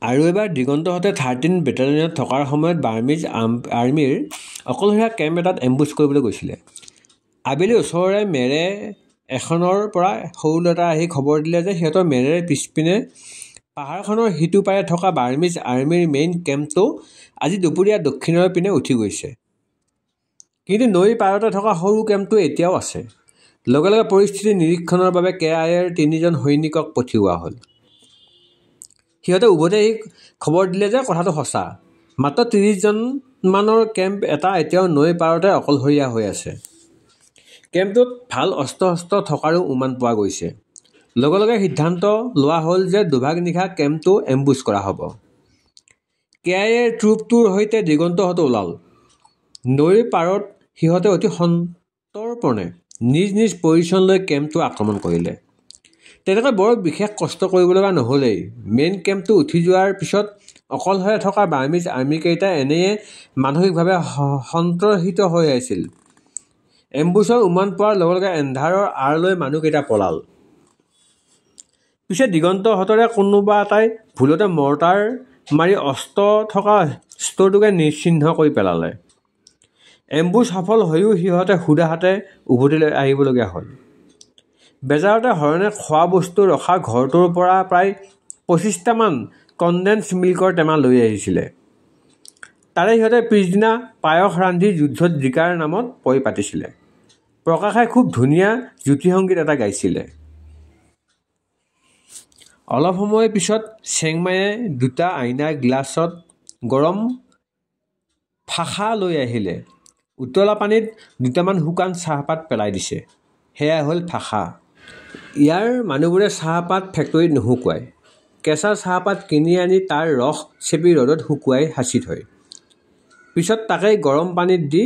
আৰু এবাৰ দিগন্তহঁতে 13 বেটেলিয়নত থকাৰ সময়ত বাৰ্মিজ আৰ্মিৰ অকলশৰীয়া কেম্প এটাত এম্বুছ কৰিবলৈ গৈছিলে। আবেলি ওচৰৰে মেৰে এখনৰ পৰা সৰু ল'ৰা আহি খবৰ দিলে যে সিহঁতৰ মেৰেৰ পিছপিনে পাহাৰখনৰ সিটো পাৰে থকা বাৰ্মিজ আৰ্মিৰ মেইন কেম্পটো আজি দুপৰীয়া দক্ষিণৰ পিনে উঠি গৈছে। কিন্তু নৈৰ পাৰতে থকা সৰু কেম্পটো এতিয়াও আছে। লগে লগে পৰিস্থিতি নিৰীক্ষণৰ বাবে KIAৰ 3জন সৈনিকক পঠিওৱা হ'ল। সিহঁতে উভতি আহি খবৰ দিলে যে কথাটো সঁচা। মাত্ৰ 30জনমানৰ কেম্প এটা এতিয়াও নৈৰ পাৰতে অকলশৰীয়া হৈ আছে। কেম্পটোত ভাল অস্ত্ৰ থকাৰো উমান পোৱা গৈছে। লগে লগে সিদ্ধান্ত লোৱা হ'ল যে দুভাগ নিশা কেম্পটো এম্বুছ কৰা হ'ব। KIAৰ ট্ৰুপটোৰ সৈতে দিগন্তহঁতো ওলাল। নৈৰ পাৰত সিহঁতে অতি সন্তৰ্পণে নিজ নিজ পজিশ্যন লৈ কেম্পটো আক্ৰমণ কৰিলে। তেনেকৈ বৰ বিশেষ কষ্ট কৰিব লগা নহ'লেই। মেইন কেম্পটো উঠি যোৱাৰ পিছত অকলশৰে থকা বাৰ্মিজ আৰ্মিকেইটা এনেয়ে মানসিকভাৱে সন্ত্ৰহিত হৈ আছিল। এম্বুছৰ উমান পোৱাৰ লগে লগে এন্ধাৰৰ আঁৰ লৈ মানুহকেইটা পলাল। পিছে দিগন্তহঁতৰে কোনোবা এটাই ভুলতে মৰ্টাৰ মাৰি অস্ত্ৰ থকা ষ্টৰটোকে নিশ্চিহ্ন কৰি পেলালে। এম্বুছ সফল হৈও সিহঁতে সুদা হাতে উভতি আহিবলগীয়া হ'ল। বেজাৰতে হৰণে খোৱা বস্তু ৰখা ঘৰটোৰ পৰা প্ৰায় 25টামান কনডেন্স মিল্কৰ টেমা লৈ আহিছিলে। তাৰে সিহঁতে পিছদিনা পায়স ৰান্ধি যুদ্ধত জিকাৰ নামত পৰিপাতিছিলে। প্ৰকাশে খুব ধুনীয়া জ্যোতিসংগীত এটা গাইছিলে। অলপ সময় পিছত চেংমায়ে 2টা আইনাৰ গ্লাছত গৰম ফাঁকা লৈ আহিলে। উতলা পানীত 2টামান শুকান চাহপাত পেলাই দিছে। সেয়া হ'ল ফাঁকা। ইয়াৰ মানুহবোৰে চাহপাত ফেক্টৰীত নুশুকুৱায়। কেঁচা চাহপাত কিনি আনি তাৰ ৰস চেপি ৰ'দত শুকুৱাই সাঁচি থয়। পিছত তাকেই গৰম পানীত দি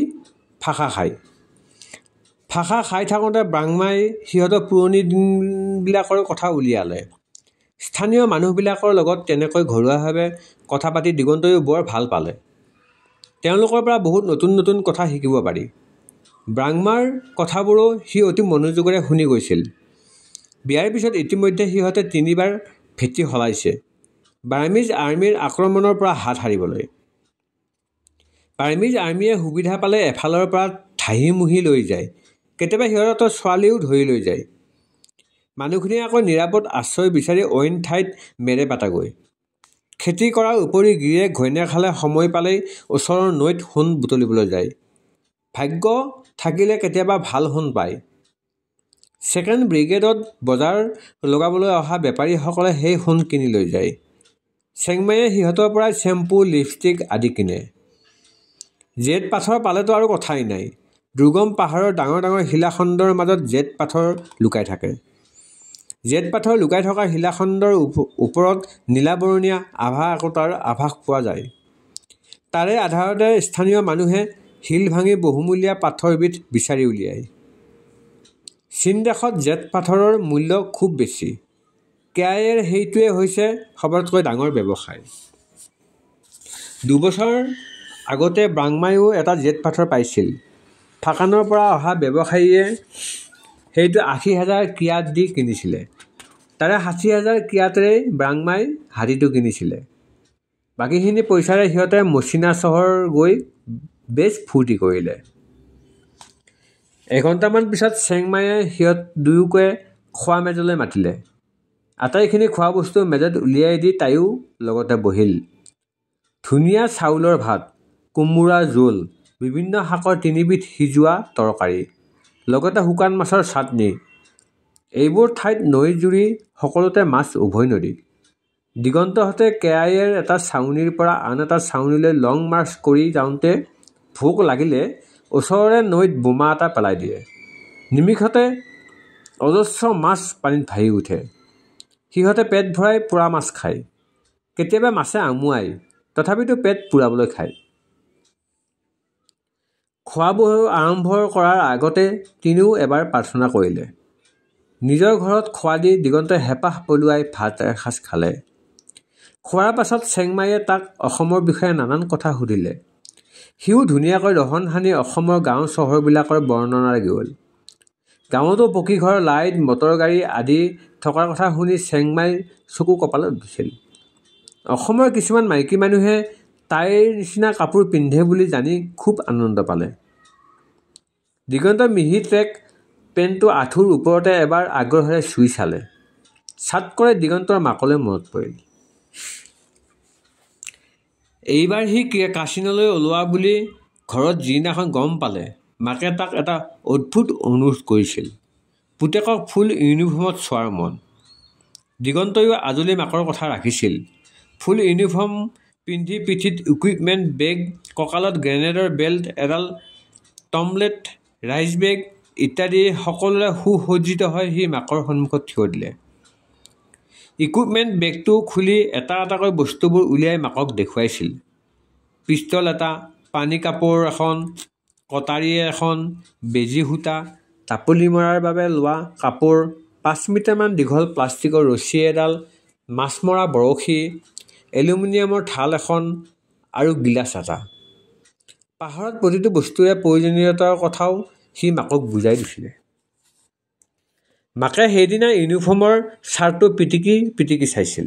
ফাঁকা খায়। ফাঁকা খাই থাকোঁতে ব্ৰাংমাই সিহঁতৰ পুৰণি দিনবিলাকৰ কথা উলিয়ালে। স্থানীয় মানুহবিলাকৰ লগত তেনেকৈ ঘৰুৱাভাৱে কথা পাতি দিগন্তইও বৰ ভাল পালে। তেওঁলোকৰ পৰা বহুত নতুন নতুন কথা শিকিব পাৰি। ব্ৰাংমাৰ কথাবোৰো সি অতি মনোযোগেৰে শুনি গৈছিল। বিয়াৰ পিছত ইতিমধ্যে সিহঁতে 3বাৰ ভেটি সলাইছে বাৰ্মিজ আৰ্মিৰ আক্ৰমণৰ পৰা হাত সাৰিবলৈ। বাৰ্মিজ আৰ্মিয়ে সুবিধা পালে এফালৰ পৰা ধাহিমুহি লৈ যায়। কেতিয়াবা সিহঁতৰ ছোৱালীও ধৰি লৈ যায়। মানুহখিনিয়ে আকৌ নিৰাপদ আশ্ৰয় বিচাৰি অইন ঠাইত মেৰে পাতাগৈ। খেতি কৰাৰ উপৰি গিৰিয়েক ঘৈণীয়েকহালে সময় পালেই ওচৰৰ নৈত সোণ বুটলিবলৈ যায়। ভাগ্য থাকিলে কেতিয়াবা ভাল সোণ পায়। 2nd ব্ৰিগেডত বজাৰ লগাবলৈ অহা বেপাৰীসকলে সেই সোণ কিনি লৈ যায়। চেংমায়ে সিহঁতৰ পৰাই চেম্পু, লিপষ্টিক আদি কিনে। জেদ পাথৰ পালেতো আৰু কথাই নাই। দুৰ্গম পাহাৰৰ ডাঙৰ ডাঙৰ শিলাখণ্ডৰ মাজত জেদ পাথৰ লুকাই থাকে। জেদ পাথৰ লুকাই থকা শিলাখণ্ডৰ ওপৰত নীলা-বৰণীয়া আভা একোটাৰ আভাস পোৱা যায়। তাৰে আধাৰতে স্থানীয় মানুহে শিল ভাঙি বহুমূলীয়া পাথৰবিধ বিচাৰি উলিয়ায়। চীন দেশত জেদ পাথৰৰ মূল্য খুব বেছি। KIAৰ সেইটোৱে হৈছে সবাতোকৈ ডাঙৰ ব্যৱসায়। 2 বছৰ আগতে ব্ৰাংমাইও এটা জেদ পাথৰ পাইছিল। ফাকানৰ পৰা অহা ব্যৱসায়ীয়ে সেইটো 80,000 কিয়াত দি কিনিছিলে। তাৰে 60,000 কিয়াতেৰেই ব্ৰাংমাই হাতীটো কিনিছিলে। বাকীখিনি পইচাৰে সিহঁতে মচিনা চহৰ গৈ বেছ ফূৰ্তি কৰিলে। এঘণ্টামান পিছত চেংমায়ে সিহঁত দুয়োকে খোৱা মেজলৈ মাতিলে। আটাইখিনি খোৱা বস্তু মেজত উলিয়াই দি তাইও লগতে বহিল। ধুনীয়া চাউলৰ ভাত, কোমোৰাৰ জোল, বিভিন্ন শাকৰ 3বিধ সিজোৱা তৰকাৰী, লগতে শুকান মাছৰ চাটনি। এইবোৰ ঠাইত নৈজুৰি সকলোতে মাছ উভৈনদী। দিগন্তহঁতে KIAৰ এটা ছাউনীৰ পৰা আন এটা ছাউনীলৈ লং মাৰ্চ কৰি যাওঁতে ভোক লাগিলে ওচৰৰে নৈত বোমা এটা পেলাই দিয়ে। নিমিষতে অজস্ৰ মাছ পানীত ভাহি উঠে। সিহঁতে পেট ভৰাই পোৰা মাছ খায়। কেতিয়াবা মাছে আমুৱায়, তথাপিতো পেট পূৰাবলৈ খায়। খোৱা-বোৱা আৰম্ভ কৰাৰ আগতে তিনিও এবাৰ প্ৰাৰ্থনা কৰিলে। নিজৰ ঘৰত খোৱা দি দিগন্তই হেঁপাহ পলুৱাই ভাত এসাঁজ খালে। খোৱাৰ পাছত চেংমায়ে তাক অসমৰ বিষয়ে নানান কথা সুধিলে। সিও ধুনীয়াকৈ ৰহণ সানি অসমৰ গাঁও চহৰবিলাকৰ বৰ্ণনা গ'ল। গাঁৱতো পকীঘৰ, লাইট, মটৰ গাড়ী আদি থকাৰ কথা শুনি চেংমাইৰ চকু কঁপালত উঠিছিল। অসমৰ কিছুমান মাইকী মানুহে তাইৰ নিচিনা কাপোৰ পিন্ধে বুলি জানি খুব আনন্দ পালে। দিগন্তই মিহি ট্ৰেক পেণ্টটো আঁঠুৰ ওপৰতে এবাৰ আগ্ৰহেৰে চুই চালে। চাট কৰে দিগন্তৰ মাকলৈ মনত পৰিল। এইবাৰ সি কাচিনলৈ ওলোৱা বুলি ঘৰত যিদিনাখন গম পালে, মাকে তাক এটা অদ্ভুত অনুৰোধ কৰিছিল। পুতেকক ফুল ইউনিফৰ্মত চোৱাৰ মন। দিগন্তইও আজলি মাকৰ কথা ৰাখিছিল। ফুল ইউনিফৰ্ম পিন্ধি পিঠিত ইকুইপমেণ্ট বেগ, কঁকালত গ্ৰেনেডৰ বেল্ট এডাল, টমলেট, ৰাইচ বেগ ইত্যাদি সকলোৰে সুসজ্জিত হৈ সি মাকৰ সন্মুখত থিয় দিলে। ইকুইপমেণ্ট বেগটো খুলি এটা এটাকৈ বস্তুবোৰ উলিয়াই মাকক দেখুৱাইছিল। পিষ্টল এটা, পানী কাপোৰ এখন, কটাৰী এখন, বেজী সূতা, টাপলি মৰাৰ বাবে লোৱা কাপোৰ, 5 মিটাৰমান দীঘল প্লাষ্টিকৰ ৰছী এডাল, মাছ মৰা বৰশী, এলুমিনিয়ামৰ থাল এখন আৰু গিলাচ এটা। পাহাৰত প্ৰতিটো বস্তুৰে প্ৰয়োজনীয়তাৰ কথাও সি মাকক বুজাই দিছিলে। মাকে সেইদিনা ইউনিফৰ্মৰ চাৰ্টটো পিটিকি পিটিকি চাইছিল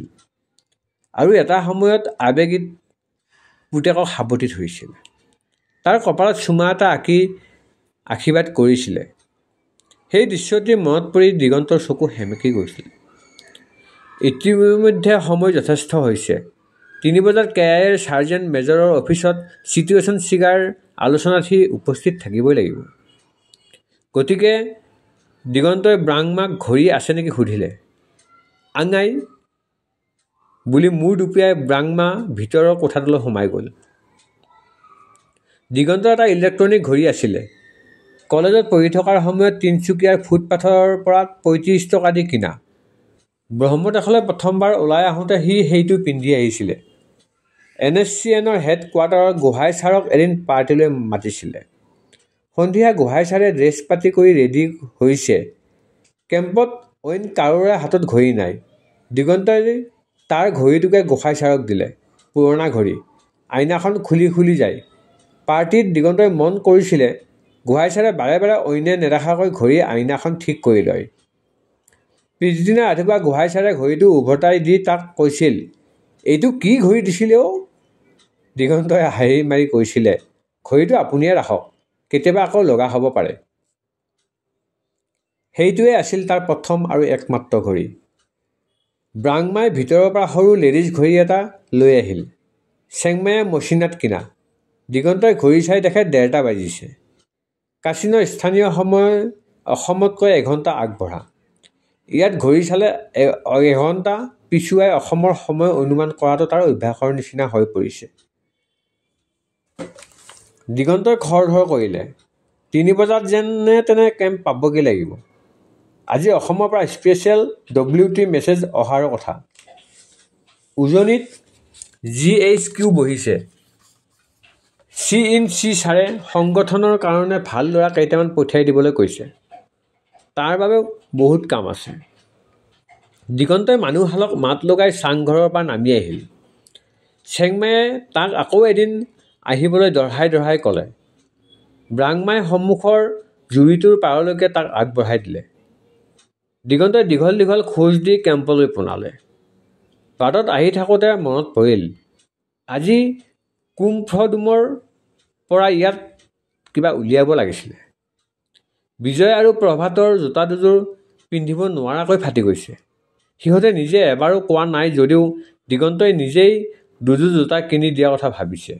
আৰু এটা সময়ত আবেগিত পুতেকক সাৱটি ধৰিছিল। তাৰ কপালত চুমা এটা আঁকি আশীৰ্বাদ কৰিছিলে। সেই দৃশ্যটি মনত পৰি দিগন্তৰ চকু সেমেকি গৈছিল। ইতিমধ্যে সময় যথেষ্ট হৈছে। 3 বজাত KIAৰ ছাৰ্জেণ্ট মেজৰৰ অফিচত চিটুৱেশ্যন চিগাৰ আলোচনাত সি উপস্থিত থাকিবই লাগিব। গতিকে দিগন্তই ব্ৰাংমাক ঘড়ী আছে নেকি সুধিলে। আঙাই বুলি মূৰ দুপিয়াই ব্ৰাংমা ভিতৰৰ কোঠাটোলৈ সোমাই গ'ল। দিগন্তৰ এটা ইলেক্ট্ৰনিক ঘড়ী আছিলে। কলেজত পঢ়ি থকাৰ সময়ত তিনিচুকীয়াৰ ফুটপাথৰ পৰা 35 টকা দি কিনা। ব্ৰহ্মদেশলৈ প্ৰথমবাৰ ওলাই আহোঁতে সি সেইটো পিন্ধি আহিছিলে। NSCNৰ হেড কোৱাৰ্টাৰৰ গোহাঁই ছাৰক এদিন পাৰ্টিলৈ মাতিছিলে। সন্ধিয়া গোহাঁই ছাৰে ড্ৰেছ পাতি কৰি ৰেডি হৈছে। কেম্পত অইন কাৰোৰে হাতত ঘড়ী নাই। দিগন্তই তাৰ ঘড়ীটোকে গোহাঁই ছাৰক দিলে। পুৰণা ঘড়ী, আইনাখন খুলি খুলি যায়। পাৰ্টিত দিগন্তই মন কৰিছিলে গোহাঁই ছাৰে বাৰে বাৰে অইনে নেদেখাকৈ ঘড়ীৰ আইনাখন ঠিক কৰি লয়। পিছদিনা ৰাতিপুৱা গোহাঁই ছাৰে ঘড়ীটো উভতাই দি তাক কৈছিল, এইটো কি ঘড়ী দিছিলে অ'? দিগন্তই হাঁহি মাৰি কৈছিলে, ঘড়ীটো আপুনিয়ে ৰাখক, কেতিয়াবা আকৌ লগা হ'ব পাৰে। সেইটোৱে আছিল তাৰ প্ৰথম আৰু একমাত্ৰ ঘড়ী। ব্ৰাংমাই ভিতৰৰ পৰা সৰু লেডিজ ঘড়ী এটা লৈ আহিল। চেংমায়ে মছিনাত কিনা। দিগন্তই ঘড়ী চাই দেখে 1:30 বাজিছে। কাচিনৰ স্থানীয় সময় অসমতকৈ এঘণ্টা আগবঢ়া। ইয়াত ঘড়ী চালে এঘণ্টা পিছুৱাই অসমৰ সময় অনুমান কৰাটো তাৰ অভ্যাসৰ নিচিনা হৈ পৰিছে। দিগন্তই খৰধৰ কৰিলে। 3 বজাত যেনে তেনে কেম্প পাবগৈ লাগিব। আজি অসমৰ পৰা স্পেচিয়েল WT মেছেজ অহাৰ কথা। উজনিত GHQ বহিছে। CNC ছাৰে সংগঠনৰ কাৰণে ভাল ল'ৰা কেইটামান পঠিয়াই দিবলৈ কৈছে। তাৰ বাবে বহুত কাম আছে। দিগন্তই মানুহহালক মাত লগাই চাংঘৰৰ পৰা নামি আহিল। চেংমায়ে তাক আকৌ এদিন আহিবলৈ দঢ়াই দঢ়াই ক'লে। ব্ৰাংমাই সন্মুখৰ জুৰিটোৰ পাৰলৈকে তাক আগবঢ়াই দিলে। দিগন্তই দীঘল দীঘল খোজ দি কেম্পলৈ পোনালে। বাটত আহি থাকোঁতে মনত পৰিল, আজি কুমফ্ৰডুমৰ পৰা ইয়াত কিবা উলিয়াব লাগিছিলে। বিজয় আৰু প্ৰভাতৰ জোতা দুযোৰ পিন্ধিব নোৱাৰাকৈ ফাটি গৈছে। সিহঁতে নিজে এবাৰো কোৱা নাই যদিও দিগন্তই নিজেই দুযোৰ জোতা কিনি দিয়া কথা ভাবিছে।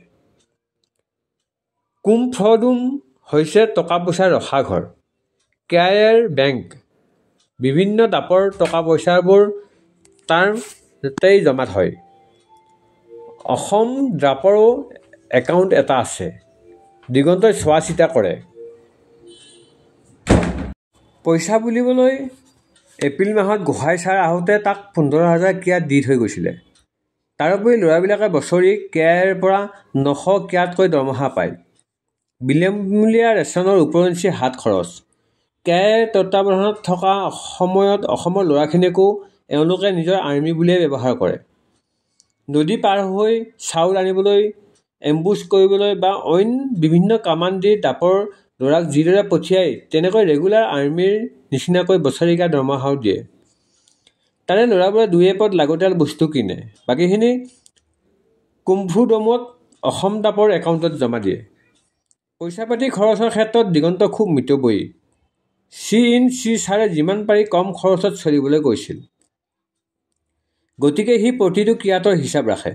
কুমফ্ৰডুম হৈছে টকা পইচাৰ ৰখাঘৰ। KIAৰ বেংক। বিভিন্ন দাপৰ টকা পইচাবোৰ তাতেই জমা হয়। অসম ড্ৰাপৰো একাউণ্ট এটা আছে। দিগন্তই চোৱা চিতা কৰে। পইচা বুলিবলৈ এপ্ৰিল মাহত গোহাঁই ছাৰ আহোঁতে তাক 15,000 কিয়াত দি থৈ গৈছিলে। তাৰোপৰি ল'ৰাবিলাকে বছৰি KIAৰ পৰা 900 কিয়াতকৈ দৰমহা পায়। বিনামূলীয়া ৰেচনৰ ওপৰঞ্চি হাত খৰচ। KIAৰ তত্বাৱধানত থকা সময়ত অসমৰ ল'ৰাখিনিকো এওঁলোকে নিজৰ আৰ্মি বুলিয়েই ব্যৱহাৰ কৰে। নদী পাৰ হৈ চাউল আনিবলৈ, এম্বুছ কৰিবলৈ বা অইন বিভিন্ন কামান দি দাপৰ ল'ৰাক যিদৰে পঠিয়াই তেনেকৈ ৰেগুলাৰ আৰ্মিৰ নিচিনাকৈ বছৰেকীয়া দৰমহাও দিয়ে। তাৰে ল'ৰাবোৰে 2 এপদ লাগতিয়াল বস্তু কিনে, বাকীখিনি কুম্ভু ডমত অসম টাপৰ একাউণ্টত জমা দিয়ে। পইচা পাতি খৰচৰ ক্ষেত্ৰত দিগন্ত খুব মিতব্যয়ী। চি ইন চি ছাৰে যিমান পাৰি কম খৰচত চলিবলৈ কৈছিল। গতিকে সি প্ৰতিটো ক্ৰিয়াতৰ হিচাপ ৰাখে।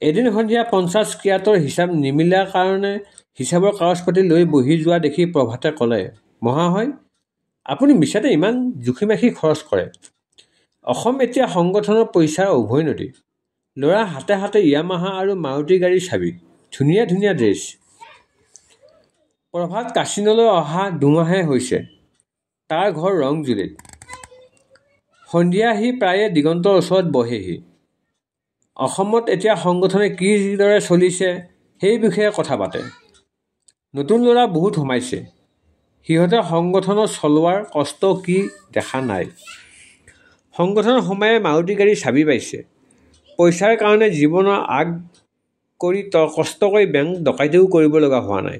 এদিন সন্ধিয়া 50 ক্ৰিয়াতৰ হিচাপ নিমিলা কাৰণে হিচাপৰ কাগজ পাতি লৈ বহি যোৱা দেখি প্ৰভাতে ক'লে, মহাশয়, আপুনি মিছাতে ইমান জুখিমাখি খৰচ কৰে। অসম এতিয়া সংগঠনৰ পইচাৰ উভৈনদী। ল'ৰা হাতে হাতে ইয়ামাহা আৰু মাৰুতি গাড়ীৰ চাবি, ধুনীয়া ধুনীয়া ড্ৰেছ। প্ৰভাত কাচিনলৈ অহা দুমাহে হৈছে। তাৰ ঘৰ ৰংজুলিত। সন্ধিয়া সি প্ৰায়ে দিগন্তৰ ওচৰত বহেহি। অসমত এতিয়া সংগঠনে কিদৰে চলিছে সেই বিষয়ে কথা পাতে। নতুন ল'ৰা বহুত সোমাইছে। সিহঁতে সংগঠনৰ চলোৱাৰ কষ্ট কি দেখা নাই। সংগঠন সোমায়ে মাৰুতি গাড়ীৰ চাবি পাইছে। পইচাৰ কাৰণে জীৱনৰ আগ কৰি কষ্ট কৰি বেংক ডকাইতিও কৰিব লগা হোৱা নাই।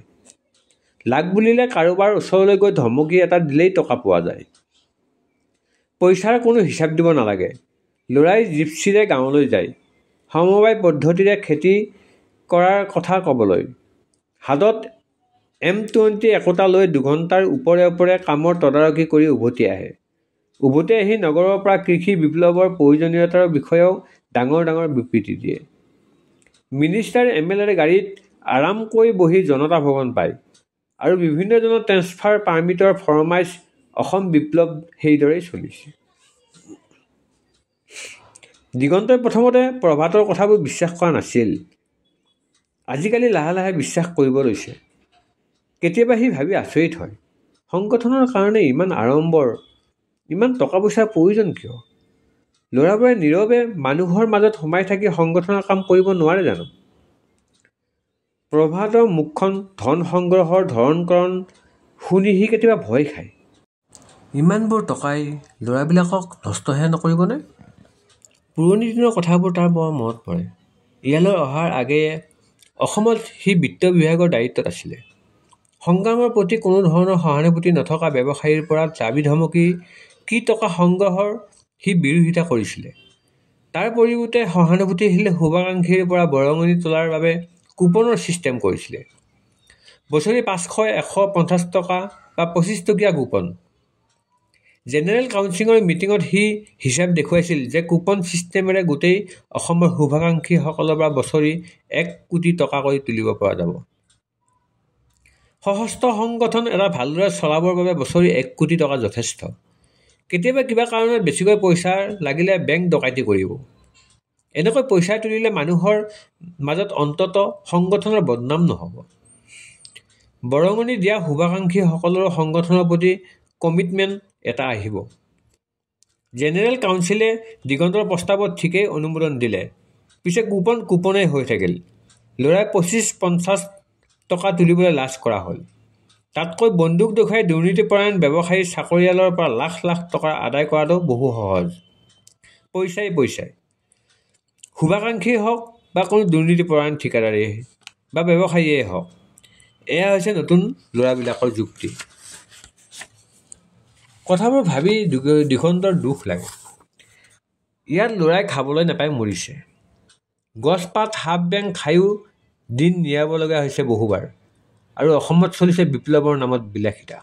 লাগ বুলিলে কাৰোবাৰ ওচৰলৈ গৈ ধমকি এটা দিলেই টকা পোৱা যায়। পইচাৰ কোনো হিচাপ দিব নালাগে। ল'ৰাই জিপচিৰে গাঁৱলৈ যায়। সমবায় পদ্ধতিৰে খেতি কৰাৰ কথা ক'বলৈ। হাতত M20 একোটা লৈ 2 ঘণ্টাৰ ওপৰে ওপৰে কামৰ তদাৰকী কৰি উভতি আহে। উভতি আহি নগৰৰ পৰা কৃষি বিপ্লৱৰ প্ৰয়োজনীয়তাৰ বিষয়েও ডাঙৰ ডাঙৰ বিবৃতি দিয়ে। মিনিষ্টাৰ MLAৰ গাড়ীত আৰামকৈ বহি জনতা ভৱন পায় আৰু বিভিন্নজনৰ ট্ৰেন্সফাৰ পাৰ্মিটৰ ফৰমাইছ। অসম বিপ্লৱ সেইদৰেই চলিছে। দিগন্তই প্ৰথমতে প্ৰভাতৰ কথাবোৰ বিশ্বাস কৰা নাছিল। আজিকালি লাহে লাহে বিশ্বাস কৰিব লৈছে। কেতিয়াবা সি ভাবি আচৰিত হয়, সংগঠনৰ কাৰণে ইমান আড়ম্বৰ, ইমান টকা পইচাৰ প্ৰয়োজন কিয়? ল'ৰাবোৰে নীৰৱে মানুহৰ মাজত সোমাই থাকি সংগঠনৰ কাম কৰিব নোৱাৰে জানো? প্ৰভাতৰ মুখখন ধন সংগ্ৰহৰ ধৰণকৰণ শুনি সি কেতিয়াবা ভয় খায়। ইমানবোৰ টকাই ল'ৰাবিলাকক নষ্টহে নকৰিবনে? পুৰণি দিনৰ কথাবোৰ তাৰ বৰ মনত পৰে। ইয়ালৈ অহাৰ আগেয়ে অসমত সি বিত্ত বিভাগৰ দায়িত্বত আছিলে। সংগ্ৰামৰ প্ৰতি কোনো ধৰণৰ সহানুভূতি নথকা ব্যৱসায়ীৰ পৰা দাবী ধমকি কি টকা সংগ্ৰহৰ সি বিৰোধিতা কৰিছিলে। তাৰ পৰিৱৰ্তে সহানুভূতিশীল শুভাকাংক্ষীৰ পৰা বৰঙণি তোলাৰ বাবে কুপনৰ ছিষ্টেম কৰিছিলে। বছৰি 500, 150 টকা বা 25 টকীয়া কুপন। জেনেৰেল কাউন্সিলৰ মিটিঙত সি হিচাপ দেখুৱাইছিল যে কুপন ছিষ্টেমেৰে গোটেই অসমৰ শুভাকাংক্ষীসকলৰ পৰা বছৰি 1 কোটি টকাকৈ তুলিব পৰা যাব। সশস্ত্ৰ সংগঠন এটা ভালদৰে চলাবৰ বাবে বছৰি 1 কোটি টকা যথেষ্ট। কেতিয়াবা কিবা কাৰণত বেছিকৈ পইচা লাগিলে বেংক ডকাইতি কৰিব। এনেকৈ পইচা তুলিলে মানুহৰ মাজত অন্তত সংগঠনৰ বদনাম নহ'ব। বৰঙণি দিয়া শুভাকাংক্ষীসকলৰো সংগঠনৰ প্ৰতি কমিটমেণ্ট এটা আহিব। জেনেৰেল কাউন্সিলে দিগন্তৰ প্ৰস্তাৱত ঠিকেই অনুমোদন দিলে। পিছে কুপনেই হৈ থাকিল। ল'ৰাই 25-50 টকা তুলিবলৈ লাজ কৰা হ'ল। তাতকৈ বন্দুক দেখুৱাই দুৰ্নীতিপৰায়ণ ব্যৱসায়ী চাকৰিয়ালৰ পৰা লাখ লাখ টকা আদায় কৰাটো বহু সহজ। পইচাই পইচাই। শুভাকাংক্ষীয়ে হওক বা কোনো দুৰ্নীতিপৰায়ণ ঠিকাদাৰেই বা ব্যৱসায়ীয়ে হওক, এয়া হৈছে নতুন ল'ৰাবিলাকৰ যুক্তি। কথাবোৰ ভাবি দিগন্তৰ দুখ লাগে। ইয়াত ল'ৰাই খাবলৈ নাপাই মৰিছে। গছপাত হাফ বেং খায়ো দিন নিয়াব লগা হৈছে বহুবাৰ। আৰু অসমত চলিছে বিপ্লৱৰ নামত বিলাসিতা।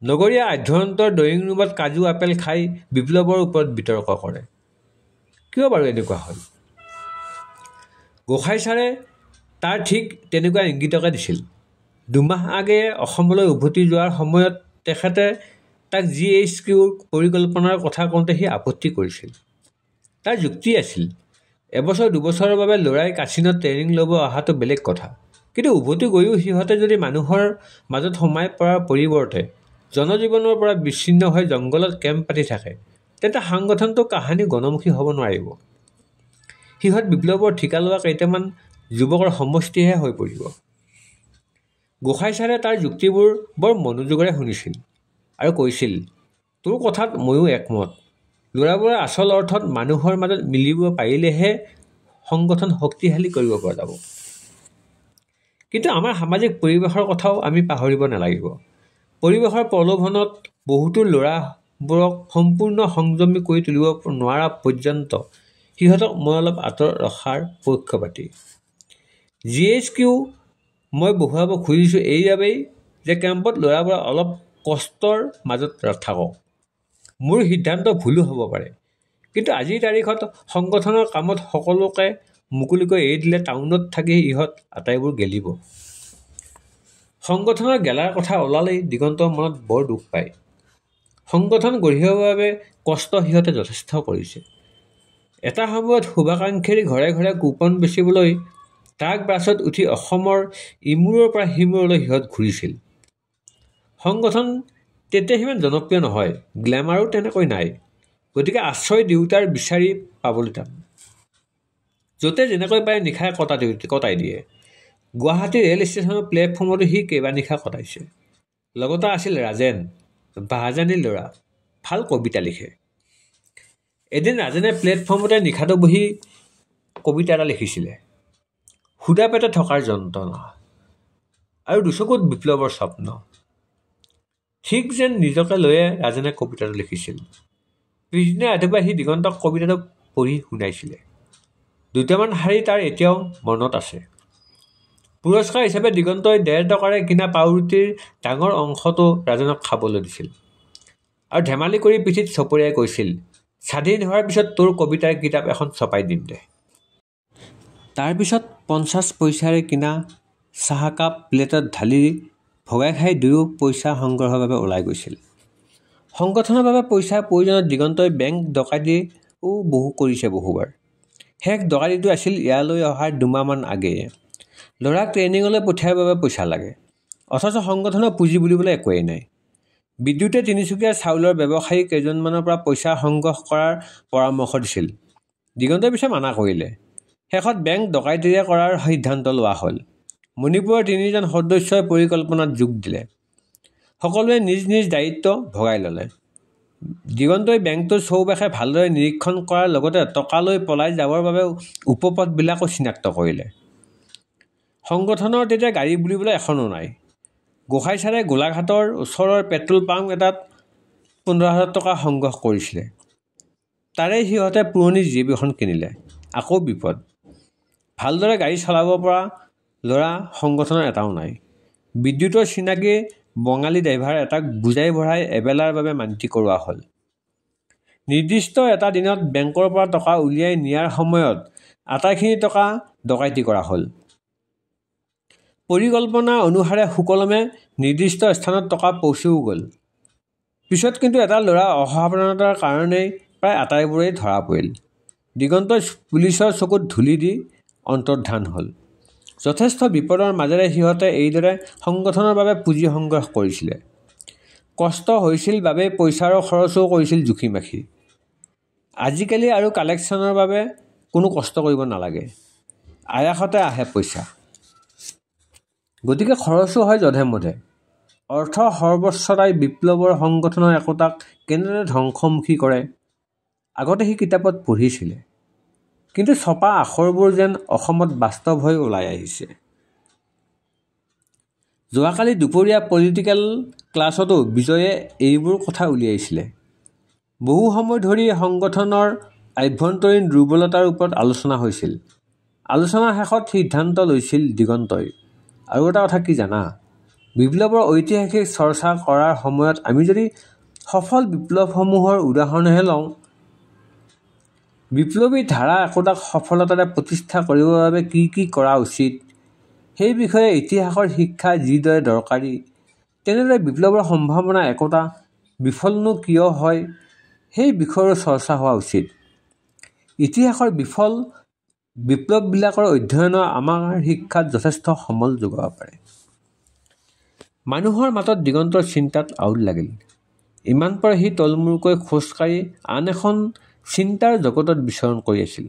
নগৰীয়া আভ্যন্তৰ ড্ৰয়িং ৰুমত কাজু আপেল খাই বিপ্লৱৰ ওপৰত বিতৰ্ক কৰে। কিয় বাৰু এনেকুৱা হ'ল? গোসাঁই ছাৰে তাৰ ঠিক তেনেকুৱা ইংগিতকে দিছিল। 2 মাহ আগেয়ে অসমলৈ উভতি যোৱাৰ সময়ত তেখেতে তাক GHQৰ পৰিকল্পনাৰ কথা কওঁতে সি আপত্তি কৰিছিল। তাৰ যুক্তি আছিল, এবছৰ 2 বছৰৰ বাবে ল'ৰাই কাচিনত ট্ৰেইনিং ল'ব অহাটো বেলেগ কথা। কিন্তু উভতি গৈও সিহঁতে যদি মানুহৰ মাজত সোমাই পৰাৰ পৰিৱৰ্তে জনজীৱনৰ পৰা বিচ্ছিন্ন হৈ জংঘলত কেম্প পাতি থাকে, তেন্তে সংগঠনটো কাহানি গণমুখী হ'ব নোৱাৰিব। সিহঁত বিপ্লৱৰ ঠিকা লোৱা কেইটামান যুৱকৰ সমষ্টিহে হৈ পৰিব। গোসাঁই ছাৰে তাৰ যুক্তিবোৰ বৰ মনোযোগেৰে শুনিছিল আৰু কৈছিল, তোৰ কথাত ময়ো একমত। ল'ৰাবোৰে আচল অৰ্থত মানুহৰ মাজত মিলিব পাৰিলেহে সংগঠন শক্তিশালী কৰিব পৰা যাব। কিন্তু আমাৰ সামাজিক পৰিৱেশৰ কথাও আমি পাহৰিব নালাগিব। পৰিৱেশৰ প্ৰলোভনত বহুতো ল'ৰাবোৰক সম্পূৰ্ণ সংযমী কৰি তুলিব নোৱাৰা পৰ্যন্ত সিহঁতক মই অলপ আঁতৰত ৰখাৰ পক্ষপাতী। GHQ মই বহুৱাব খুজিছোঁ এইবাবেই যে কেম্পত ল'ৰাবোৰে অলপ কষ্টৰ মাজত থাকক। মোৰ সিদ্ধান্ত ভুলো হ'ব পাৰে, কিন্তু আজিৰ তাৰিখত সংগঠনৰ কামত সকলোকে মুকলিকৈ এৰি দিলে টাউনত থাকি ইহঁত আটাইবোৰ গেলিব। সংগঠনৰ গেলাৰ কথা ওলালেই দিগন্তৰ মনত বৰ দুখ পায়। সংগঠন গঢ়িবৰ বাবে কষ্ট সিহঁতে যথেষ্ট কৰিছে। এটা সময়ত শুভাকাংক্ষীৰ ঘৰে ঘৰে কুপন বেচিবলৈ ট্ৰাক বাছত উঠি অসমৰ ইমূৰৰ পৰা সিমূৰলৈ সিহঁত ঘূৰিছিল। সংগঠন তেতিয়া সিমান জনপ্ৰিয় নহয়, গ্লেমাৰো তেনেকৈ নাই, গতিকে আশ্ৰয় দিওঁতাৰ বিচাৰি পাবলৈ টান। য'তে যেনেকৈ পায় নিশা কটাই দিয়ে। গুৱাহাটী ৰেল ষ্টেচনৰ প্লেটফৰ্মতো সি কেইবা নিশা কটাইছে। লগতে আছিল ৰাজেন, বাহাজানিৰ ল'ৰা, ভাল কবিতা লিখে। এদিন ৰাজেনে প্লেটফৰ্মতে নিশাটো বহি কবিতা এটা লিখিছিলে, সুদা পেটে থকাৰ যন্ত্ৰণা আৰু দুচকুত বিপ্লৱৰ স্বপ্ন। ঠিক যেন নিজকে লৈয়ে ৰাজেনে কবিতাটো লিখিছিল। পিছদিনা ৰাতিপুৱা সি দিগন্তক কবিতাটো পঢ়ি শুনাইছিলে। দুটামান শাৰী তাৰ এতিয়াও মনত আছে। পুৰস্কাৰ হিচাপে দিগন্তই ১.৫ টকাৰে কিনা পাওৰুটিৰ ডাঙৰ অংশটো ৰাজেনক খাবলৈ দিছিল আৰু ধেমালি কৰি পিঠিত চপৰিয়াই কৈছিল, স্বাধীন হোৱাৰ পিছত তোৰ কবিতাৰ কিতাপ এখন ছপাই দিম দে। তাৰপিছত ৫০ পইচাৰে কিনা চাহকাপ প্লেটত ঢালি ভগাই খাই দুয়ো পইচা সংগ্ৰহৰ বাবে ওলাই গৈছিল। সংগঠনৰ বাবে পইচাৰ প্ৰয়োজনত দিগন্তই বেংক ডকাইতিও কৰিছে বহুবাৰ। শেষ ডকাইতিটো আছিল ইয়ালৈ অহাৰ দুমাহমান আগেয়ে। ল'ৰাক ট্ৰেইনিঙলৈ পঠিয়াৰ বাবে পইচা লাগে, অথচ সংগঠনৰ পুঁজি বুলিবলৈ একোৱেই নাই। বিদ্যুতে তিনিচুকীয়াৰ চাউলৰ ব্যৱসায়ী কেইজনমানৰ পৰা পইচা সংগ্ৰহ কৰাৰ পৰামৰ্শ দিছিল। দিগন্তই পিছে মানা কৰিলে। শেষত বেংক ডকাইতিৰে কৰাৰ সিদ্ধান্ত লোৱা হ'ল। মণিপুৰৰ ৩জন সদস্যই পৰিকল্পনাত যোগ দিলে। সকলোৱে নিজ নিজ দায়িত্ব ভগাই ল'লে। দিগন্তই বেংকটোৰ চৌপাশে ভালদৰে নিৰীক্ষণ কৰাৰ লগতে টকা লৈ পলাই যাবৰ বাবে উপপথবিলাকো চিনাক্ত কৰিলে। সংগঠনৰ তেতিয়া গাড়ী বুলিবলৈ এখনো নাই। গোসাঁইচাৰে গোলাঘাটৰ ওচৰৰ পেট্ৰল পাম্প এটাত ১৫,০০০ টকা সংগ্ৰহ কৰিছিলে। তাৰেই সিহঁতে পুৰণি জীপ এখন কিনিলে। আকৌ বিপদ। ভালদৰে গাড়ী চলাব পৰা ল'ৰা সংগঠনৰ এটাও নাই। বিদ্যুতৰ চিনাকি বঙালী ড্ৰাইভাৰ এটাক বুজাই বঢ়াই এবেলাৰ বাবে মান্তি কৰোৱা হ'ল। নিৰ্দিষ্ট এটা দিনত বেংকৰ পৰা টকা উলিয়াই নিয়াৰ সময়ত আটাইখিনি টকা ডকাইতি কৰা হ'ল। পৰিকল্পনা অনুসাৰে সুকলমে নিৰ্দিষ্ট স্থানত টকা পৌঁছিও গ'ল। পিছত কিন্তু এটা ল'ৰা অসাৱধানতাৰ কাৰণেই প্ৰায় আটাইবোৰেই ধৰা পৰিল। দিগন্তই পুলিচৰ চকুত ধূলি দি অন্তৰ্ধান হ'ল। যথেষ্ট বিপদৰ মাজেৰে সিহঁতে এইদৰে সংগঠনৰ বাবে পুঁজি সংগ্ৰহ কৰিছিলে। কষ্ট হৈছিল বাবেই পইচাৰ খৰচো কৰিছিল জুখি মাখি। আজিকালি আৰু কালেকশ্যনৰ বাবে কোনো কষ্ট কৰিব নালাগে, আয়াসতে আহে পইচা। গতিকে খৰচো হয় যধে মধে। অৰ্থ সৰ্বস্বতাই বিপ্লৱৰ সংগঠনৰ একোটাক কেনেদৰে ধ্বংসমুখী কৰে আগতে সি কিতাপত পঢ়িছিলে, কিন্তু ছপা আখৰবোৰ যেন অসমত বাস্তৱ হৈ ওলাই আহিছে। যোৱাকালি দুপৰীয়া পলিটিকেল ক্লাছতো বিজয়ে এইবোৰ কথা উলিয়াইছিলে। বহু সময় ধৰি সংগঠনৰ আভ্যন্তৰীণ দুৰ্বলতাৰ ওপৰত আলোচনা হৈছিল। আলোচনাৰ শেষত সিদ্ধান্ত লৈছিল দিগন্তই, আৰু এটা কথা কি জানা, বিপ্লৱৰ ঐতিহাসিক চৰ্চা কৰাৰ সময়ত আমি যদি সফল বিপ্লৱসমূহৰ উদাহৰণহে লওঁ, বিপ্লৱী ধাৰা একোটাক সফলতাৰে প্ৰতিষ্ঠা কৰিবৰ বাবে কি কি কৰা উচিত, সেই বিষয়ে ইতিহাসৰ শিক্ষা যিদৰে দৰকাৰী, তেনেদৰে বিপ্লৱৰ সম্ভাৱনা একোটা বিফলনো কিয় হয় সেই বিষয়ৰো চৰ্চা হোৱা উচিত। ইতিহাসৰ বিফল বিপ্লৱবিলাকৰ অধ্যয়নে আমাৰ শিক্ষাত যথেষ্ট সমল যোগাব পাৰে। মানুহৰ মাজত দিগন্তৰ চিন্তাত আউল লাগিল। ইমান পৰে সি তলমূৰকৈ খোজকাঢ়ি আন এখন চিন্তাৰ জগতত বিচৰণ কৰি আছিল।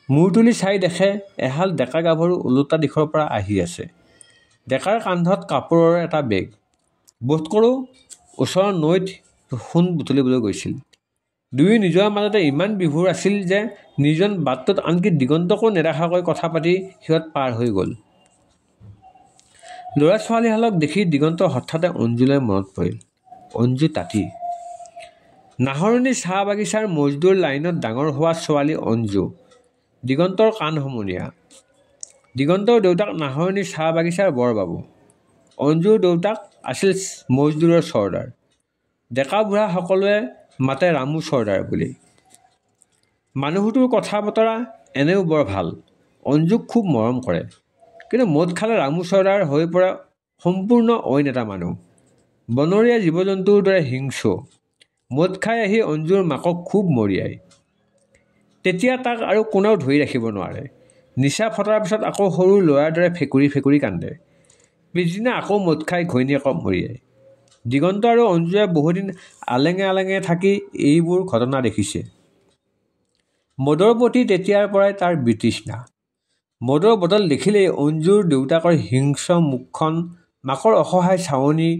মূৰ তুলি চাই দেখে এহাল ডেকা গাভৰু ওলোটা দিশৰ পৰা আহি আছে। ডেকাৰ কান্ধত কাপোৰৰ এটা বেগ। বোধ কৰোঁ ওচৰৰ নৈত সোণ বুটলিবলৈ গৈছিল। দুয়ো নিজৰ মাজতে ইমান বিভোৰ আছিল যে নিজন বাটটোত আনকি দিগন্তকো নেদেখাকৈ কথা পাতি সিহঁত পাৰ হৈ গ'ল। ল'ৰা ছোৱালীহালক দেখি দিগন্তৰ হঠাতে অঞ্জুলৈ মনত পৰিল। অঞ্জু তাঁতী। নাহৰণি চাহ বাগিচাৰ মজদুৰ লাইনত ডাঙৰ হোৱা ছোৱালী অঞ্জু দিগন্তৰ কাণ সমনীয়া। দিগন্তৰ দেউতাক নাহৰণি চাহ বাগিচাৰ বৰবাবু। অঞ্জুৰ দেউতাক আছিল মজদুৰৰ চৰ্দাৰ। ডেকা বুঢ়া সকলোৱে মাতে ৰামু চৰ্দাৰ বুলি। মানুহটোৰ কথা বতৰা এনেও বৰ ভাল। অঞ্জুক খুব মৰম কৰে। কিন্তু মদ খালে ৰামু চৰ্দাৰ হৈ পৰে সম্পূৰ্ণ অইন এটা মানুহ। বনৰীয়া জীৱ জন্তুৰ দৰে হিংস্ৰ। মদ খাই আহি অঞ্জুৰ মাকক খুব মৰিয়ায়। তেতিয়া তাক আৰু কোনেও ধৰি ৰাখিব নোৱাৰে। নিচা ফটাৰ পিছত আকৌ সৰু ল'ৰাৰ দৰে ফেকুৰি ফেকুৰি কান্দে। পিছদিনা আকৌ মদ খাই ঘৈণীয়েকক মৰিয়ায়। দিগন্ত আৰু অঞ্জুৱে বহুদিন আলেঙে আলেঙে থাকি এইবোৰ ঘটনা দেখিছে। মদৰ প্ৰতি তেতিয়াৰ পৰাই তাৰ বিতৃষ্ণা। মদৰ বটল দেখিলেই অঞ্জুৰ দেউতাকৰ হিংস্ৰ মুখখন, মাকৰ অসহায় চাৱনি,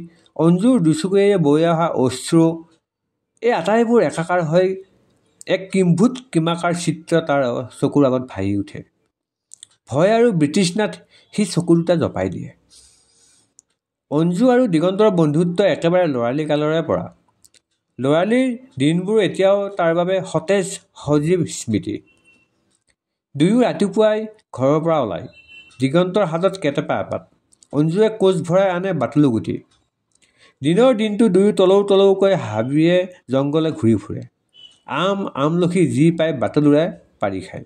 অঞ্জুৰ দুচকুৰে বৈ অহা অশ্ৰু, এই আটাইবোৰ একাকাৰ হৈ এক কিম্ভূত কিমাকাৰ চিত্ৰ তাৰ চকুৰ আগত ভাহি উঠে। ভয় আৰু বিতৃষ্ণাত সি চকু দুটা জপাই দিয়ে। অঞ্জু আৰু দিগন্তৰ বন্ধুত্ব একেবাৰে ল'ৰালি কালৰে পৰা। ল'ৰালিৰ দিনবোৰ এতিয়াও তাৰ বাবে সতেজ সজীৱ স্মৃতি। দুয়ো ৰাতিপুৱাই ঘৰৰ পৰা ওলায়। দিগন্তৰ হাতত কেটেপা এপাত, অঞ্জুৱে কোচ ভৰাই আনে বাটলু গুটি। দিনৰ দিনটো দুয়ো তলৌ তলৌকৈ হাবিয়ে জংঘলে ঘূৰি ফুৰে। আম আমলখি যি পায় বাটলুৰে পাৰি খায়।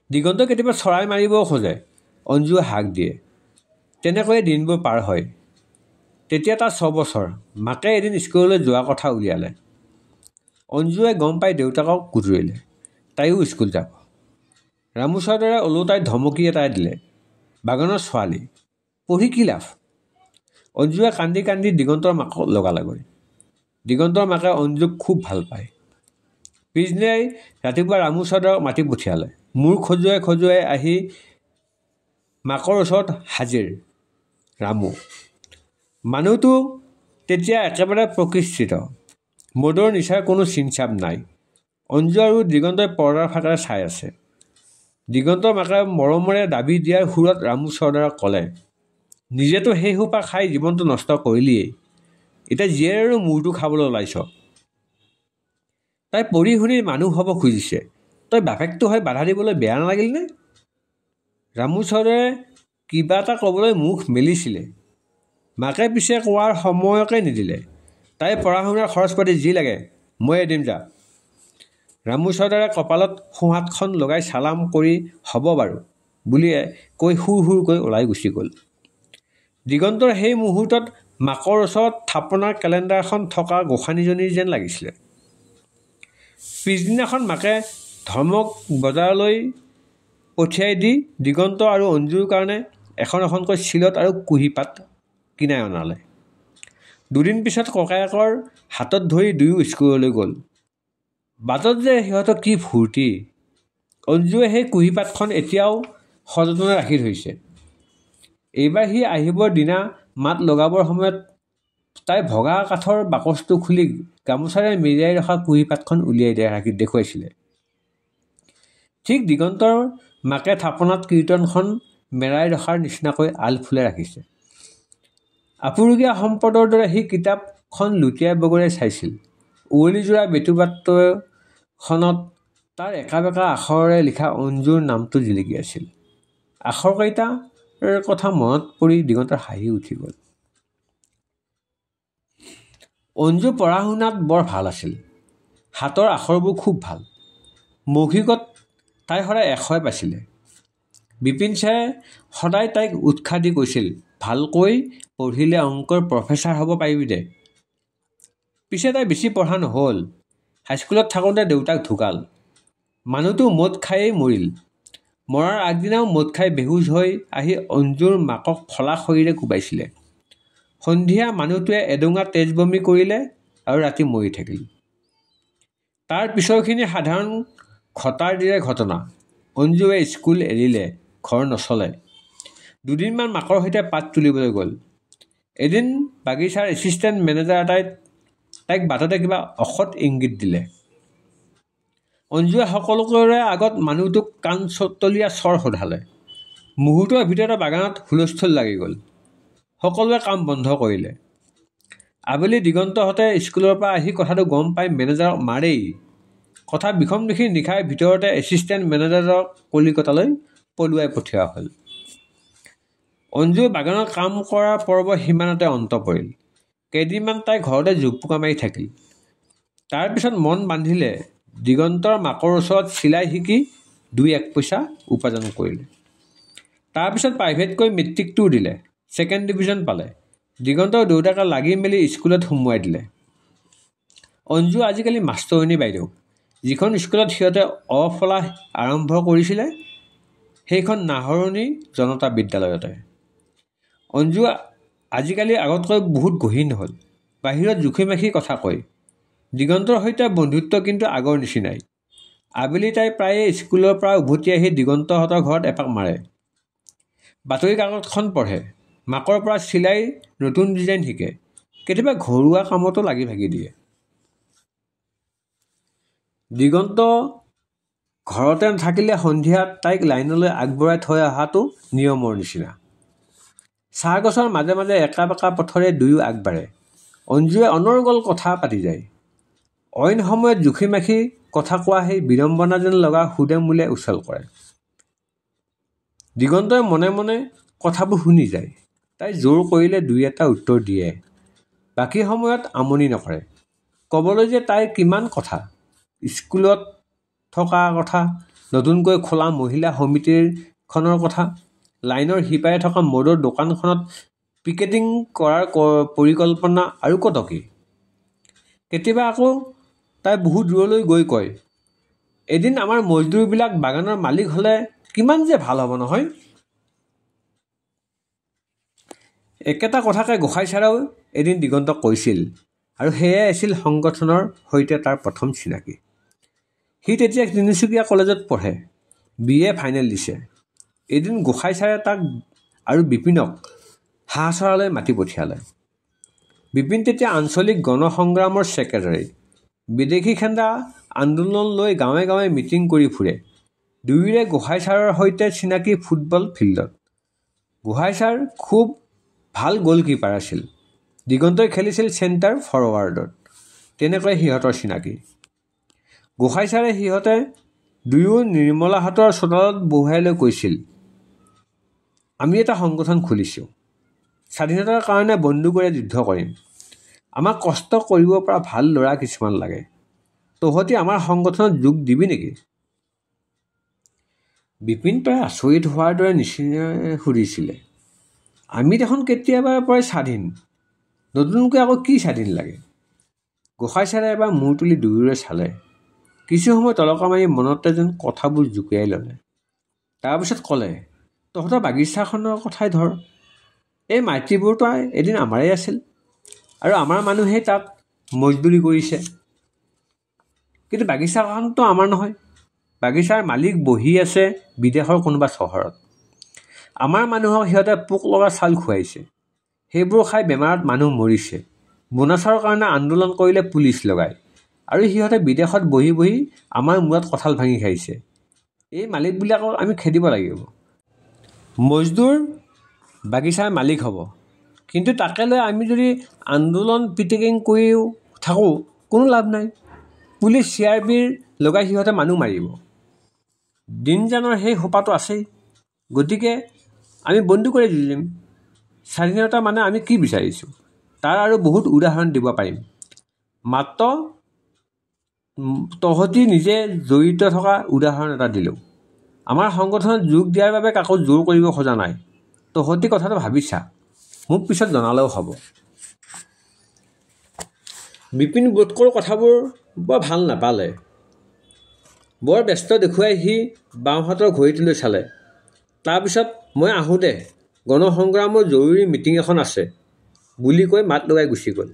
দিগন্ত কেতিয়াবা চৰাই মাৰিবও খোজে, অঞ্জুৱে হাক দিয়ে। তেনেকৈয়ে দিনবোৰ পাৰ হয়। তেতিয়া তাৰ 6 বছৰ। মাকে এদিন স্কুললৈ যোৱা কথা উলিয়ালে। অঞ্জুৱে গম পাই দেউতাকক কুটুৰিলে, তাইও স্কুল যাব। ৰামু চৰ্দাৰে ওলোটাই ধমকি এটাই দিলে, বাগানৰ ছোৱালী, পঢ়ি কি লাভ? অঞ্জুৱে কান্দি কান্দি দিগন্তৰ মাকক লগালেগৈ। দিগন্তৰ মাকে অঞ্জুক খুব ভাল পায়। পিছদিনাই ৰাতিপুৱা ৰামু চৰ্দাৰক মাতি পঠিয়ালে। মূৰ খজুৱাই খজুৱাই আহি মাকৰ ওচৰত হাজিৰ ৰামু। মানুহটো তেতিয়া একেবাৰে প্ৰকৃষ্ঠিত। মদৰ নিচাৰ কোনো চিনচাপ নাই। অঞ্জু আৰু দিগন্তই পৰ্দাৰ ফাকেৰে চাই আছে। দিগন্তৰ মাকে মৰমেৰে দাবী দিয়াৰ সুৰত ৰামু চৰ্দাৰক ক'লে, নিজেতো সেই সোপা খাই জীৱনটো নষ্ট কৰিলিয়েই, এতিয়া জীয়েৰ আৰু মূৰটো খাবলৈ ওলাইছ। তাই পঢ়ি শুনি মানুহ হ'ব খুজিছে, তই বাপেকটো হৈ বাধা দিবলৈ বেয়া নালাগিলনে? ৰামু চৰ্দাৰে কিবা এটা ক'বলৈ মুখ মেলিছিলে। মাকে পিছে কোৱাৰ সময়কে নিদিলে। তাই পঢ়া শুনাৰ খৰচ পাতি যি লাগে ময়ে দিম যা। ৰামু চৰ্দাৰে কপালত সোঁহাতখন লগাই চালাম কৰি হ'ব বাৰু বুলি কৈ সুৰ সুৰকৈ ওলাই গুচি গ'ল। দিগন্তৰ সেই মুহূৰ্তত মাকৰ ওচৰত থাপনাৰ কেলেণ্ডাৰখন থকা গোসাঁনীজনীৰ যেন লাগিছিলে। পিছদিনাখন মাকে ধৰ্মক বজাৰলৈ পঠিয়াই দি দিগন্ত আৰু অঞ্জুৰ কাৰণে এখন এখনকৈ চিলত আৰু কুঁহিপাত কিনাই অনালে। দুদিন পিছত ককায়েকৰ হাতত ধৰি দুয়ো স্কুললৈ গ'ল। বাটত যে সিহঁতৰ কি ফূৰ্তি। অঞ্জুৱে সেই কুঁহিপাতখন এতিয়াও সযতনে ৰাখি থৈছে। এইবাৰ সি আহিবৰ দিনা মাত লগাবৰ সময়ত তাই ভগা কাঠৰ বাকচটো খুলি গামোচাৰে মেৰিয়াই ৰখা কুঁহিপাতখন উলিয়াই দেখুৱাইছিলে। ঠিক দিগন্তৰ মাকে থাপনাত কীৰ্তনখন মেৰাই ৰখাৰ নিচিনাকৈ আলফুলে ৰাখিছে। আপুৰুগীয়া সম্পদৰ দৰে সি কিতাপখন লুটিয়াই বগৰাই চাইছিল। উৱলিযোৰা বেটুপাতখনত তাৰ একা বেকা আখৰেৰে লিখা অঞ্জুৰ নামটো জিলিকি আছিল। আখৰকেইটাৰ কথা মনত পৰি দিগন্তৰ হাঁহি উঠি গ'ল। অঞ্জু পঢ়া শুনাত বৰ ভাল আছিল। হাতৰ আখৰবোৰ খুব ভাল। মৌখিকত তাই সদায় 100 পাইছিলে। বিপিন ছাৰে সদায় তাইক উৎসাহ দি কৈছিল, ভালকৈ পঢ়িলে অংকৰ প্ৰফেচাৰ হ'ব পাৰিবি দে। পিছে তাই বেছি পঢ়া নহ'ল। হাইস্কুলত থাকোঁতে দেউতাক ঢুকাল। মানুহটো মদ খায়েই মৰিল। মৰাৰ আগদিনাও মদ খাই বেহুচ হৈ আহি অঞ্জুৰ মাকক ফলা খৰিৰে কোবাইছিলে। সন্ধিয়া মানুহটোৱে এডোঙা তেজ বমি কৰিলে আৰু ৰাতি মৰি থাকিল। তাৰ পিছৰখিনি সাধাৰণ ঘটাৰ দৰে ঘটনা। অঞ্জুৱে স্কুল এৰিলে, ঘৰ নচলে। দুদিনমান মাকৰ সৈতে পাত তুলিবলৈ গ'ল। এদিন বাগিচাৰ এছিষ্টেণ্ট মেনেজাৰ এটাই তাইক বাটতে কিবা অসৎ ইংগিত দিলে। অঞ্জুৱে সকলোৰে আগত মানুহটোক কাণ তলীয়া চৰ সোধালে। মুহূৰ্তৰ ভিতৰতে বাগানত হুলস্থুল লাগি গ'ল। সকলোৱে কাম বন্ধ কৰিলে। আবেলি দিগন্তহঁতে স্কুলৰ পৰা আহি কথাটো গম পাই মেনেজাৰক মাৰেই। কথা বিষম দেখি নিশাই ভিতৰতে এছিষ্টেণ্ট মেনেজাৰক কলিকতালৈ পলুৱাই পঠিওৱা হ'ল। অঞ্জুৰ বাগানত কাম কৰাৰ পৰ্ব সিমানতে অন্ত পৰিল। কেইদিনমান তাই ঘৰতে জোপোকা মাৰি থাকিল। তাৰপিছত মন বান্ধিলে দিগন্তৰ মাকৰ ওচৰত চিলাই শিকি 2-1 পইচা উপাৰ্জন কৰিলে। তাৰপিছত প্ৰাইভেটকৈ মেট্ৰিকটোও দিলে, 2nd ডিভিজন পালে। দিগন্তৰ দেউতাকে লাগি মেলি স্কুলত সোমোৱাই দিলে। অঞ্জু আজিকালি মাষ্টৰণী বাইদেউ। যিখন স্কুলত সিহঁতে অফলা আৰম্ভ কৰিছিলে সেইখন নাহৰণি জনতা বিদ্যালয়তে। অঞ্জু আজিকালি আগতকৈ বহুত গহীন হ'ল। বাহিৰত জুখি মাখি কথা কয়। দিগন্তৰ সৈতে বন্ধুত্ব কিন্তু আগৰ নিচিনাই। আবেলি তাই প্ৰায়ে স্কুলৰ পৰা উভতি আহি দিগন্তহঁতৰ ঘৰত এপাক মাৰে। বাতৰি কাকতখন পঢ়ে, মাকৰ পৰা চিলাই নতুন ডিজাইন শিকে, কেতিয়াবা ঘৰুৱা কামতো লাগি ভাগি দিয়ে। দিগন্ত ঘৰতে নাথাকিলে সন্ধিয়া তাইক লাইনলৈ আগবঢ়াই থৈ অহাটো নিয়মৰ নিচিনা। চাহ গছৰ মাজে মাজে একা বেকা পথৰে দুয়ো আগবাঢ়ে। অঞ্জুৱে অনৰ্গল কথা পাতি যায়। অইন সময়ত জুখি মাখি কথা কোৱা সেই বিড়ম্বনা যেন লগা সুদে মোলে উছল কৰে। দিগন্তই মনে মনে কথাবোৰ শুনি যায়। তাই জোৰ কৰিলে 2-এটা উত্তৰ দিয়ে। বাকী সময়ত আমনি নকৰে। ক'বলৈ যে তাইৰ কিমান কথা, স্কুলত থকা কথা, নতুনকৈ খোলা মহিলা সমিতিখনৰ কথা, লাইনৰ সিপাৰে থকা মদৰ দোকানখনত পিকেটিং কৰাৰ পৰিকল্পনা আৰু কত কি। কেতিয়াবা আকৌ তাই বহু দূৰলৈ গৈ কয়, এদিন আমাৰ মজদুৰবিলাক বাগানৰ মালিক হ'লে কিমান যে ভাল হ'ব নহয়। একেটা কথাকে গোসাঁই ছাৰেও এদিন দিগন্তক কৈছিল, আৰু সেয়াই আছিল সংগঠনৰ সৈতে তাৰ প্ৰথম চিনাকি। সি তেতিয়া তিনিচুকীয়া কলেজত পঢ়ে, BA ফাইনেল দিছে। এদিন গোসাঁই ছাৰে তাক আৰু বিপিনক হাঁহচৰালৈ মাতি পঠিয়ালে। বিপিন তেতিয়া আঞ্চলিক গণসংগ্ৰামৰ ছেক্ৰেটাৰী। বিদেশী খেন্দা আন্দোলন লৈ গাঁৱে গাঁৱে মিটিং কৰি ফুৰে। দুয়োৰে গোসাঁই ছাৰৰ সৈতে চিনাকি ফুটবল ফিল্ডত। গোসাঁই ছাৰ খুব ভাল গ'লকিপাৰ আছিল। দিগন্তই খেলিছিল চেণ্টাৰ ফৰৱাৰ্ডত। তেনেকৈ সিহঁতৰ চিনাকি। গোসাঁই ছাৰে সিহঁতে দুয়ো নিৰ্মলাহঁতৰ চোতালত বহুৱাই লৈ কৈছিল, আমি এটা সংগঠন খুলিছোঁ, স্বাধীনতাৰ কাৰণে বন্দুকেৰে যুদ্ধ কৰিম। আমাক কষ্ট কৰিব পৰা ভাল ল'ৰা কিছুমান লাগে। তহঁতি আমাৰ সংগঠনত যোগ দিবি নেকি? বিপিন প্ৰায় আচৰিত হোৱাৰ দৰে নিচিনাই সুধিছিলে, আমি দেখোন কেতিয়াবাৰ পৰাই স্বাধীন, নতুনকৈ আকৌ কি স্বাধীন লাগে? গোসাঁই ছাৰে এবাৰ মূৰ তুলি দুয়োৰে চালে। কিছু সময় তলকা মাৰি মনতে যেন কথাবোৰ জুকিয়াই ল'লে। তাৰপিছত ক'লে, তহঁতৰ বাগিচাখনৰ কথাই ধৰ। এই মাটিবোৰতো এদিন আমাৰেই আছিল, আৰু আমাৰ মানুহেই তাত মজদুৰি কৰিছে। কিন্তু বাগিচাখনতো আমাৰ নহয়। বাগিচাৰ মালিক বহি আছে বিদেশৰ কোনোবা চহৰত। আমাৰ মানুহক সিহঁতে পোক লগা চাউল খুৱাইছে। সেইবোৰ খাই বেমাৰত মানুহ মৰিছে। বোনাছৰ কাৰণে আন্দোলন কৰিলে পুলিচ লগায়, আৰু সিহঁতে বিদেশত বহি বহি আমাৰ মূৰত কঁঠাল ভাঙি খাইছে। এই মালিকবিলাকক আমি খেদিব লাগিব। মজদুৰ বাগিচাৰ মালিক হ'ব, কিন্তু তাকে লৈ আমি যদি আন্দোলন পিকেটিং কৰিও থাকোঁ কোনো লাভ নাই। পুলিচ CRP লগাই সিহঁতে মানুহ মাৰিব। দিনজানৰ সেই সোপাটো আছেই। গতিকে আমি বন্দুকেৰে যুঁজিম। স্বাধীনতা মানে আমি কি বিচাৰিছোঁ তাৰ আৰু বহুত উদাহৰণ দিব পাৰিম। মাত্ৰ তহঁতি নিজে জড়িত থকা উদাহৰণ এটা দিলোঁ। আমাৰ সংগঠনত যোগ দিয়াৰ বাবে কাকো জোৰ কৰিব খোজা নাই। তহঁতি কথাটো ভাবিছা, মোক পিছত জনালেও হ'ব। বিপিন বোধকৰো কথাবোৰ বৰ ভাল নাপালে। বৰ ব্যস্ত দেখুৱাই সি বাওঁহাতৰ ঘড়ীটোলৈ চালে। তাৰপিছত মই আহোঁ দে, গণসংগ্ৰামৰ জৰুৰী মিটিং এখন আছে বুলি কৈ মাত লগাই গুচি গ'ল।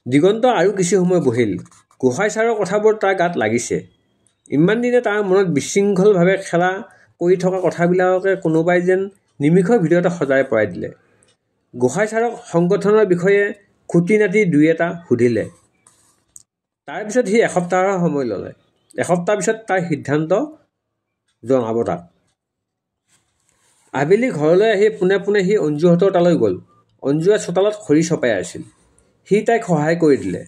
দিগন্ত আৰু কিছু সময় বহিল। গোসাঁই ছাৰৰ কথাবোৰ তাৰ গাত লাগিছে। ইমান দিনে তাৰ মনত বিশৃংখলভাৱে খেলা কৰি থকা কথাবিলাককে কোনোবাই যেন নিমিষৰ ভিতৰতে সজাই পৰাই দিলে। গোসাঁই ছাৰক সংগঠনৰ বিষয়ে খুটি নাটি 2-এটা সুধিলে। তাৰপিছত সি এসপ্তাহৰ সময় ল'লে। এসপ্তাহ পিছত তাৰ সিদ্ধান্ত জনাব তাক। আবেলি ঘৰলৈ আহি পোনে পোনে সি অঞ্জুহঁতৰ তালৈ গ'ল। অঞ্জুৱে চোতালত খৰি চপাই আছিল। সি তাইক সহায় কৰি দিলে।